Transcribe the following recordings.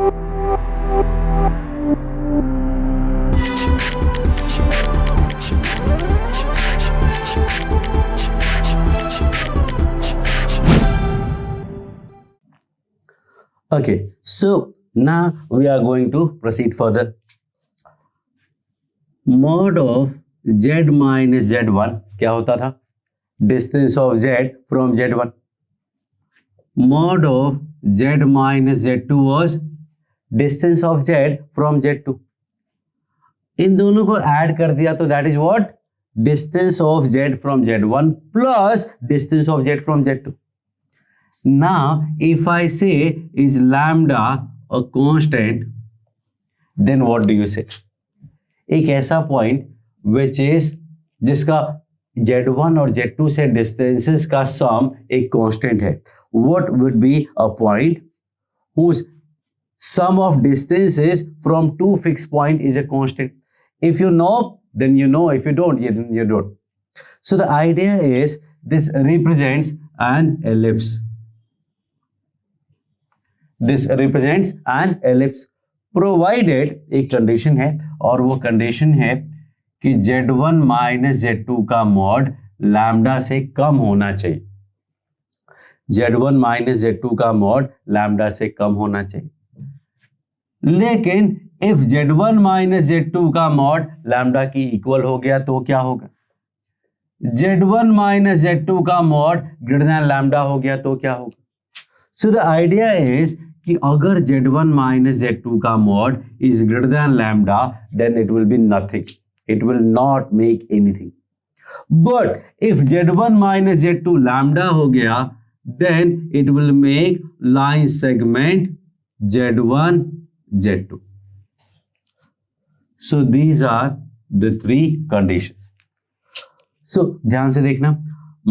Okay, so now we are going to proceed further. Mod of z minus z1 क्या होता था? Distance of z from z1. Mod of z minus z2 was distance of z from z2. इन दोनों को add कर दिया तो that is what? Distance of z from z1 plus distance of z from z2. Now, if I say is lambda a constant, then what do you say? एक ऐसा point which is जिसका z1 और z2 से distances का sum एक constant है. What would be a point whose sum of distances from two fixed point is a constant? If you know, then you know. If you don't, then you don't. So the idea is this represents an ellipse. This represents an ellipse provided एक condition है और वो condition है कि z1 minus z2 का mod lambda से कम होना चाहिए. z1 माइनस z2 का मॉड लैम्डा से कम होना चाहिए. लेकिन इफ z1 माइनस z2 का मॉड लैम्डा की इक्वल हो गया तो क्या होगा? z1 माइनस z2 का मॉड ग्रेटर देन लैम्डा हो गया तो क्या होगा? सो द आइडिया इज कि अगर z1 माइनस z2 का mod is greater than lambda then it will be nothing. It will not make anything. But if z1 minus z2 lambda हो गया then it will make line segment z1 z2. So these are the three conditions. So ध्यान से देखना,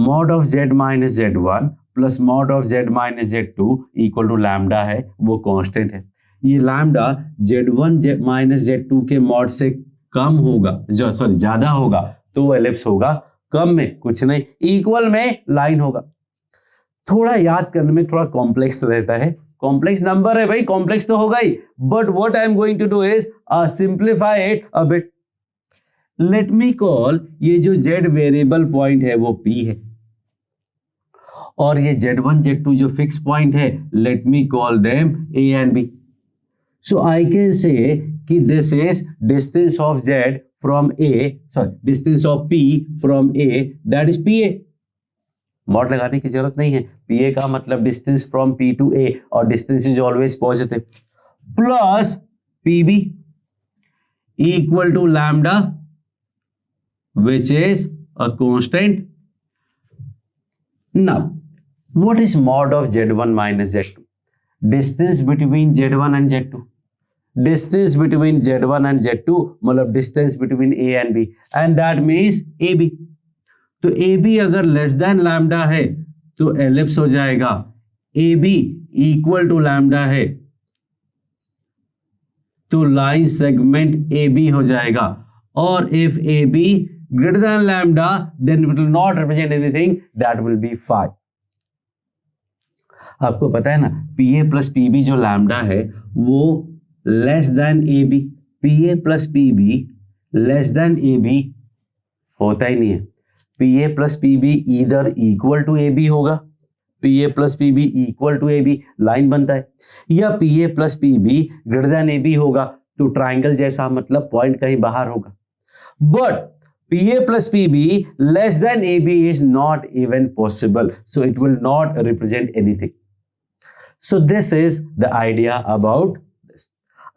mod of z minus z1 plus mod of z minus z2 equal to lambda है, वो constant है. ये lambda z1 minus z2 के mod से कम होगा, सॉरी ज्यादा होगा तो वो एलिप्स होगा. कम में कुछ नहीं, इक्वल में लाइन होगा. थोड़ा याद करने में थोड़ा कॉम्प्लेक्स रहता है. कॉम्प्लेक्स नंबर है भाई, कॉम्प्लेक्स तो होगा ही. But what I am going to do is simplify it a bit. Let me call ये जो z वेरिएबल पॉइंट है वो p है और ये z1 z2 जो फिक्स पॉइंट है let me call them a and b. So I can say कि this is distance of z from a, sorry distance of p from a, that is pa. Mod लगाने की जरूरत नहीं है. pa का मतलब distance from p to a और distance is always positive. Plus pb equal to lambda which is a constant. Now, what is mod of z1 minus z2? Distance between z1 and z2. Distance between z1 and z2 मतलब distance between a and b, and that means ab. तो ab अगर less than lambda है तो ellipse हो जाएगा. ab equal to lambda है तो line segment ab हो जाएगा. और if ab greater than lambda then it will not represent anything, that will be phi. आपको पता है ना pa plus pb जो लैम्डा है वो less than ab. pa plus pb less than ab होता ही नहीं है. pa plus pb इधर इक्वल टू ab होगा, pa plus pb equal to ab line बनता है, या pa plus pb greater than ab होगा तो ट्राइंगल जैसा मतलब पॉइंट कहीं बाहर होगा. But pa plus pb less than ab is not even possible, so it will not represent anything. So this is the idea about this.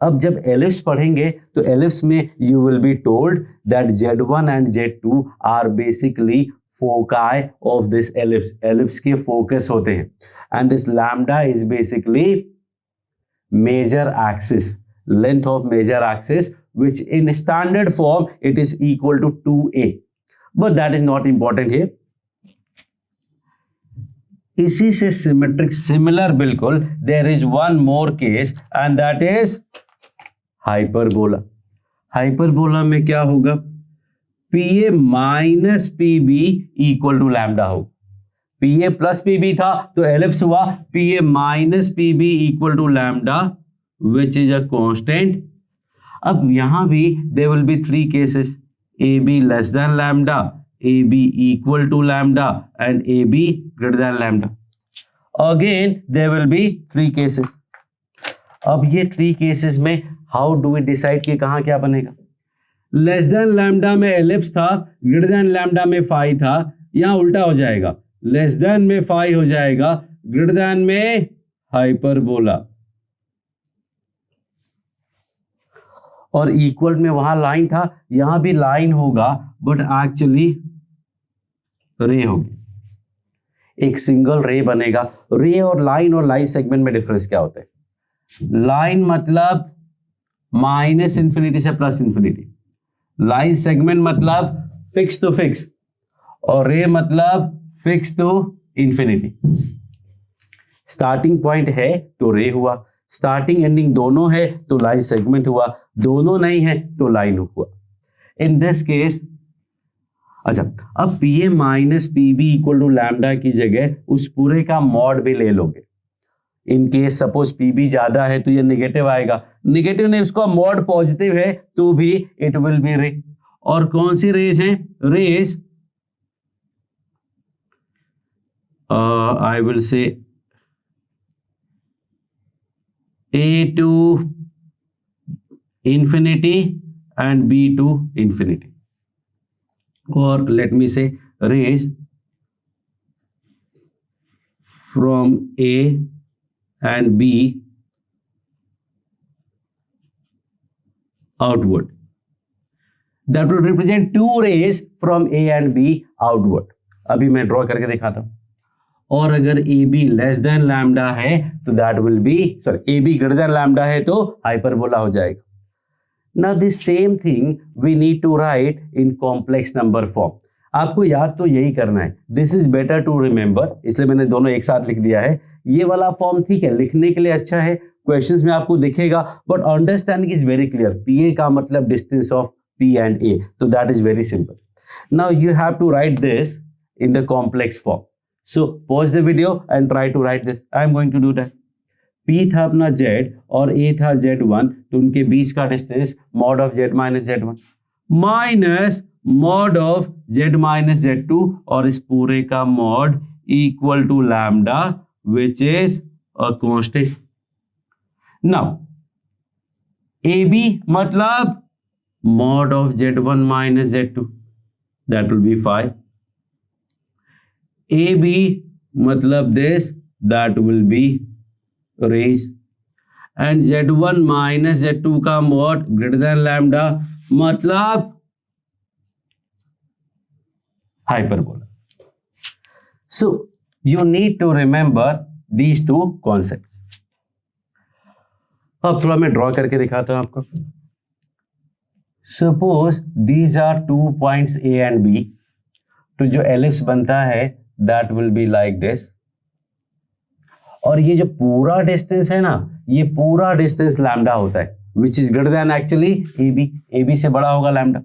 अब जब ellipse पढ़ेंगे तो ellipse में you will be told that z1 and z2 are basically foci of this ellipse. ellipse के focus होते हैं and this lambda is basically major axis, length of major axis, which in standard form it is equal to 2a, but that is not important here. इसी से symmetric similar बिल्कुल there is one more case and that is hyperbola. Hyperbola में क्या होगा? pa minus pb equal to lambda होगा. pa plus pb था तो ellipse हुआ pa minus pb equal to lambda which is a constant. अब यहां भी there will be three cases, AB less than lambda, AB equal to lambda and AB greater than lambda. Again there will be three cases. अब ये three cases में how do we decide कि कहाँ क्या बनेगा? लेस देन लैम्डा में ellipse था, greater than lambda में फाई था, यहां उल्टा हो जाएगा, लेस देन में फाई हो जाएगा, ग्रेटर देन में हाइपरबोला, और इक्वल में वहां लाइन था, यहां भी लाइन होगा बट एक्चुअली रे होगी, एक सिंगल रे बनेगा। रे और लाइन सेगमेंट में डिफरेंस क्या होता है? लाइन मतलब माइनस इंफिनिटी से प्लस इंफिनिटी, लाइन सेगमेंट मतलब फिक्स टू फिक्स, और रे मतलब fix to infinity. Starting point है तो रे हुआ, स्टार्टिंग एंडिंग दोनों है तो लाइन सेगमेंट हुआ, दोनों नहीं है तो लाइन हुआ। इन दिस केस अच्छा, अब P A minus P B equal to lambda की जगह उस पूरे का मॉड भी ले लोगे। In case suppose P B ज्यादा है तो ये निगेटिव आएगा, निगेटिव नहीं, उसका मॉड पॉजिटिव है तो भी इट विल बी रे। और कौन सी रेज है? Rays I will say A to infinity and B to infinity, or let me say rays from A and B outward. That will represent two rays from A and B outward. अभी मैं draw करके दिखाता हूं। और अगर A B less than lambda है तो that will be, sorry, A B greater than lambda है तो हाइपरबोला हो जाएगा। Now this same thing we need to write in complex number form. आपको याद तो यही करना है, this is better to remember, इसलिए मैंने दोनों एक साथ लिख दिया है। ये वाला फॉर्म ठीक है, लिखने के लिए अच्छा है, क्वेश्चंस में आपको दिखेगा, but understanding is very clear. P A का मतलब distance of P and A, तो that is very simple. Now you have to write this in the complex form. So pause the video and try to write this. I am going to do that. P था अपना Z और A था Z1, तो उनके बीच का distance mod of Z minus Z1 minus mod of Z minus Z2, और इस पूरे का mod equal to lambda which is a constant. Now AB मतलब mod of Z1 minus Z2, that will be 5। AB मतलब this, that will be rays, and Z1 minus Z2 का mod greater than lambda मतलब hyperbola. So you need to remember these two concepts. अब थोड़ा मैं draw करके दिखाता हूं आपको। Suppose these are 2 points A and B, तो जो एलिप्स बनता है that will be like this, और ये जो पूरा डिस्टेंस है ना, ये पूरा डिस्टेंस लैम्डा होता है which is greater than actually AB, AB से बड़ा होगा lambda.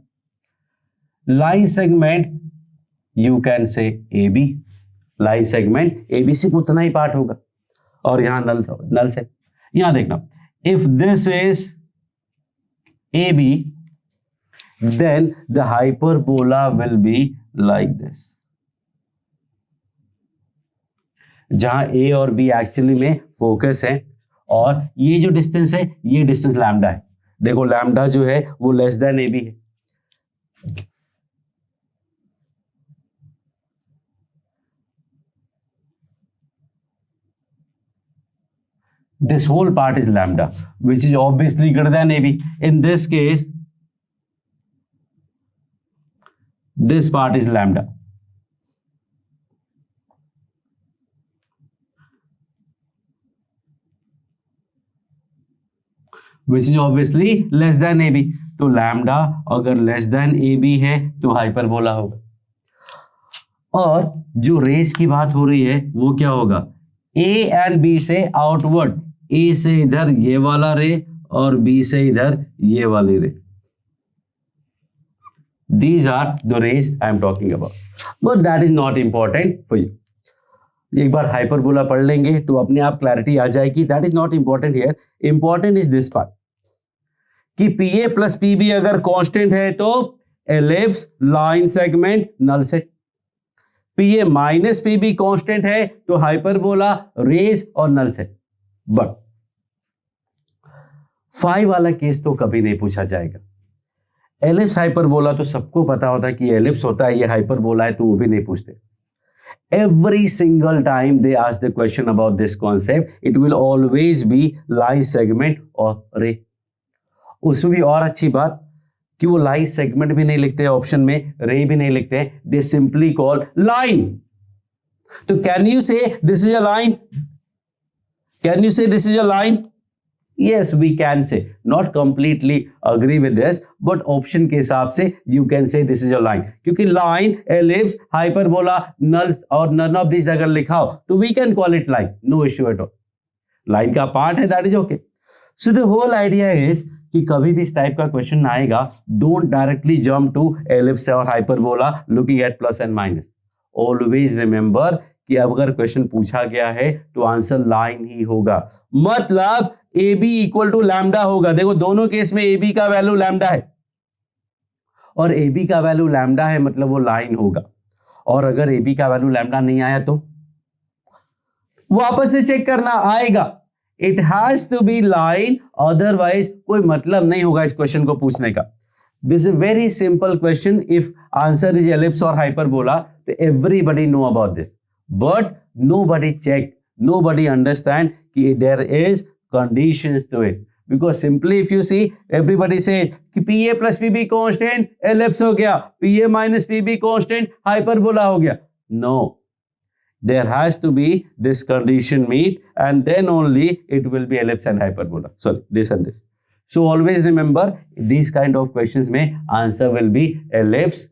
Line segment you can say AB, line segment AB सिर्फ उतना ही पार्ट होगा, और यहां नल से यहां देखना, if this is AB then the hyperbola will be like this, जहां A और B एक्चुअली में फोकस है, और ये जो डिस्टेंस है ये डिस्टेंस लैम्डा है। देखो लैम्डा जो है वो लेस देन AB है, this whole part is lambda which is obviously greater than AB. In this case this part is lambda, which is obviously less than AB, तो lambda अगर less than AB है तो hyperbola होगा। और जो race की बात हो रही है वो क्या होगा? A एंड B से आउटवर्ड, A से इधर ये वाला रे और B से इधर ये वाली रे, these are the rays I am talking about, but that is not important for you. एक बार हाइपरबोला पढ़ लेंगे तो अपने आप क्लैरिटी आ जाएगी. That is not important here. Important is this part कि P A plus P B अगर कांस्टेंट है तो ellipse, line segment, null set. P A minus P B constant है तो हाइपरबोला, रेज और नल सेट. बट 5 वाला case तो कभी नहीं पूछा जाएगा. एलिप्स हाइपरबोला तो सबको पता होता है कि एलिप्स होता है, ये हाइपरबोला है, तो वो भी नहीं पूछते. Every single time they ask the question about this concept, it will always be line segment or ray. उसमें भी और अच्छी बात कि वो line segment भी नहीं लिखते ऑप्शन में, ray भी नहीं लिखते, they simply call line. तो can you say this is a line? Can you say this is a line? Yes, we can say. Not completely agree with this, but option के हिसाब से you can say this is a line. क्योंकि line, ellipse, hyperbola, nulls और none of these अगर लिखा हो तो we can call it line. No issue at all. Line का पार्ट है, that is okay. So the whole idea is कि कभी भी इस टाइप का क्वेश्चन आएगा, don't directly jump to ellipse और hyperbola looking at plus and minus. Always remember कि अगर क्वेश्चन पूछा गया है तो आंसर लाइन ही होगा. मतलब A B equal to lambda होगा. देखो दोनों केस में ए बी का वैल्यू लैम्डा है और ए बी का वैल्यू लैम्डा है, मतलब वो लाइन होगा. और अगर ए बी का वैल्यू लैम्डा नहीं आया तो वापस से चेक करना आएगा. It has to be line, otherwise कोई मतलब नहीं होगा इस क्वेश्चन को पूछने का. This is very simple question. If answer is ellipse और हाइपरबोला तो everybody know about this, but nobody checked, nobody understand कि there is conditions to it. Because simply if you see, everybody said कि PA plus PB constant, ellipse हो गया, PA minus PB constant, hyperbola हो गया. No, there has to be this condition meet and then only it will be ellipse and hyperbola. Sorry, this and this. So always remember these kind of questions में answer will be ellipse,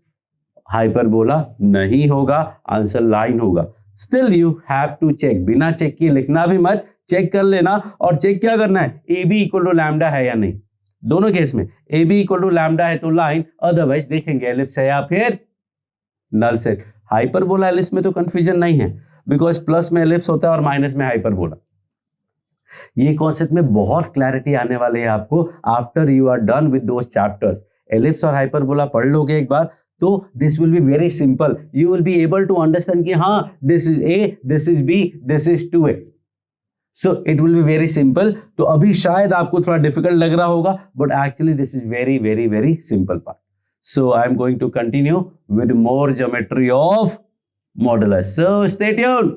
hyperbola नहीं होगा, answer line होगा. Still you have to check. बिना check किए लिखना भी मत, check कर लेना. और चेक क्या करना है, A B equal to lambda है या नहीं. दोनों केस में A B equal to lambda है तो लाइन, अदरवाइज देखेंगे एलिप्स है या फिर नल सेट. हाइपरबोला एलिप्स में तो कंफ्यूजन नहीं है, बिकॉज प्लस में एलिप्स होता है और माइनस में हाइपरबोला. ये कॉन्सेप्ट में बहुत क्लैरिटी आने वाले है आपको after you are done with those chapters. Ellipse और हाइपरबोला पढ़ लोगे एक बार तो this will be very simple. You will be able to understand कि हाँ this is A, this is B, this is 2a. So it will be very simple. तो अभी शायद आपको थोड़ा डिफिकल्ट लग रहा होगा, but actually this is very very very simple part. So I am going to continue with more geometry of modulus. So stay tuned.